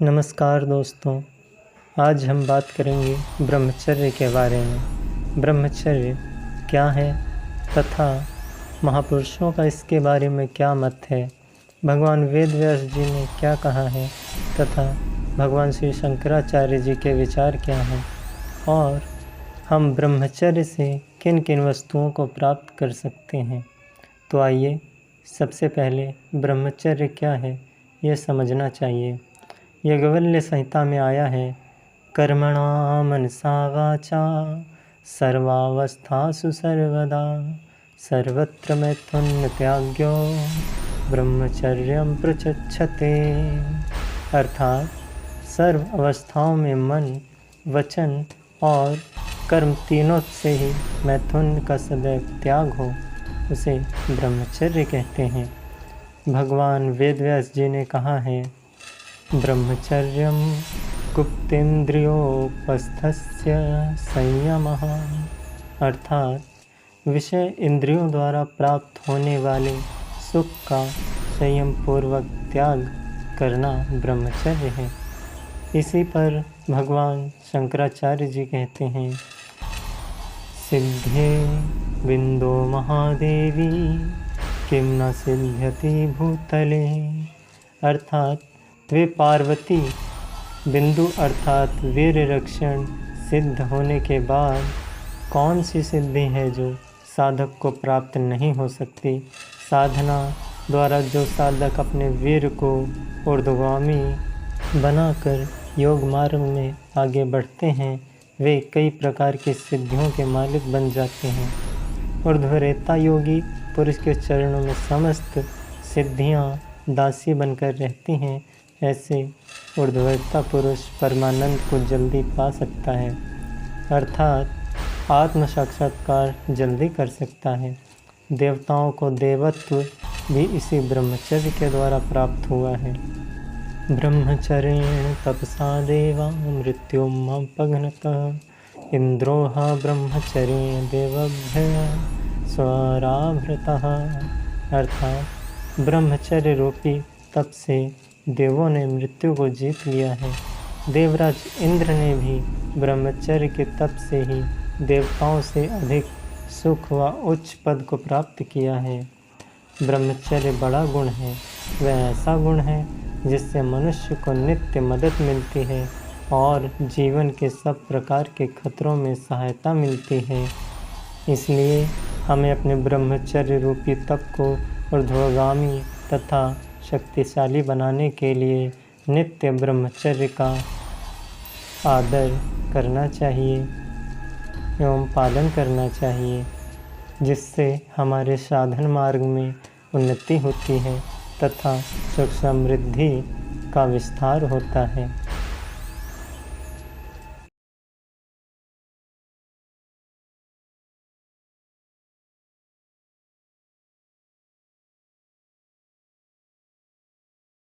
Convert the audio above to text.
नमस्कार दोस्तों, आज हम बात करेंगे ब्रह्मचर्य के बारे में। ब्रह्मचर्य क्या है तथा महापुरुषों का इसके बारे में क्या मत है, भगवान वेद व्यास जी ने क्या कहा है तथा भगवान श्री शंकराचार्य जी के विचार क्या हैं और हम ब्रह्मचर्य से किन किन वस्तुओं को प्राप्त कर सकते हैं। तो आइए सबसे पहले ब्रह्मचर्य क्या है ये समझना चाहिए। याज्ञवल्क्य संहिता में आया है, कर्मणा मनसा वाचा सर्वावस्थासु सर्वदा सर्वत्र मैथुन त्याग्यो ब्रह्मचर्यं प्रचक्षते। अर्थात सर्व अवस्थाओं में मन, वचन और कर्म तीनों से ही मैथुन का सदैव त्याग हो उसे ब्रह्मचर्य कहते हैं। भगवान वेद व्यास जी ने कहा है, ब्रह्मचर्यं गुप्तेन्द्रियोपस्थस्य संयमः। अर्थात विषय इंद्रियों द्वारा प्राप्त होने वाले सुख का संयम पूर्वक त्याग करना ब्रह्मचर्य है। इसी पर भगवान शंकराचार्य जी कहते हैं, सिद्धे बिंदो महादेवी किम न सिद्ध्यति भूतले। अर्थात वे पार्वती बिंदु अर्थात वीर रक्षण सिद्ध होने के बाद कौन सी सिद्धि है जो साधक को प्राप्त नहीं हो सकती। साधना द्वारा जो साधक अपने वीर को ऊर्ध्वगामी बनाकर योग मार्ग में आगे बढ़ते हैं, वे कई प्रकार की सिद्धियों के मालिक बन जाते हैं। ऊर्ध्वरेता योगी पुरुष के चरणों में समस्त सिद्धियां दासी बनकर रहती हैं। ऐसे ऊर्ध्वरेता पुरुष परमानंद को जल्दी पा सकता है, अर्थात आत्म साक्षात्कार जल्दी कर सकता है। देवताओं को देवत्व भी इसी ब्रह्मचर्य के द्वारा प्राप्त हुआ है। ब्रह्मचर्येण तपसा देवा मृत्युमपघ्नतः इंद्रोह ब्रह्मचर्येण देवभ्य स्वराभृतः। अर्थात ब्रह्मचर्य रूपी तप से देवों ने मृत्यु को जीत लिया है। देवराज इंद्र ने भी ब्रह्मचर्य के तप से ही देवताओं से अधिक सुख व उच्च पद को प्राप्त किया है। ब्रह्मचर्य बड़ा गुण है, वह ऐसा गुण है जिससे मनुष्य को नित्य मदद मिलती है और जीवन के सब प्रकार के खतरों में सहायता मिलती है। इसलिए हमें अपने ब्रह्मचर्य रूपी तप को ऊर्ध्वगामी तथा शक्तिशाली बनाने के लिए नित्य ब्रह्मचर्य का आदर करना चाहिए एवं पालन करना चाहिए, जिससे हमारे साधन मार्ग में उन्नति होती है तथा सुख समृद्धि का विस्तार होता है।